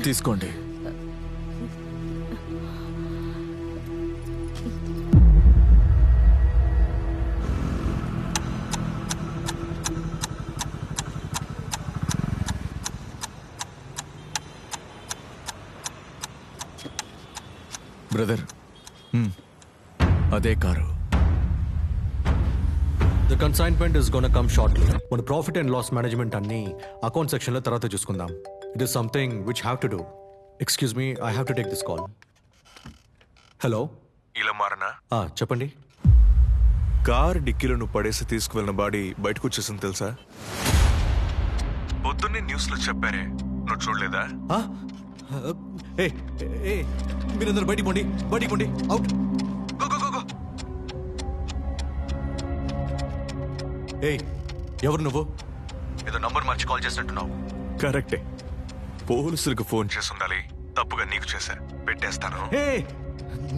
తీసుకోండి. బ్రదర్, అదే car. The consignment is gonna come shortly. మన ప్రాఫిట్ అండ్ లాస్ మేనేజ్మెంట్ అన్ని అకౌంట్ సెక్షన్లో తర్వాత చూసుకుందాం. It is something which have to do. Excuse me, I have to take this call. Hello, ఇలా మారనా? చెప్పండి. Car డిక్కీలో నువ్వు పడేసి తీసుకువెళ్ళిన బాడీ బయటకు వచ్చేసింది తెలుసా? పొద్దున్నే న్యూస్ లో చెప్పారే, నువ్వు చూడలేదా? ఏ ఏ మీరందరూ బయటికి పోండి, బయటికి పోండి, out. Go go go go. ఏయ్, ఎవరు నువ్వు? ఏదో నంబర్ మార్చి కాల్ చేసినట్టున్నావు. కరెక్టే, పోలీసులకు ఫోన్ చేసి ఉండాలి. తప్పుగా నీకు చేశా, పెట్టేస్తాను. ఏ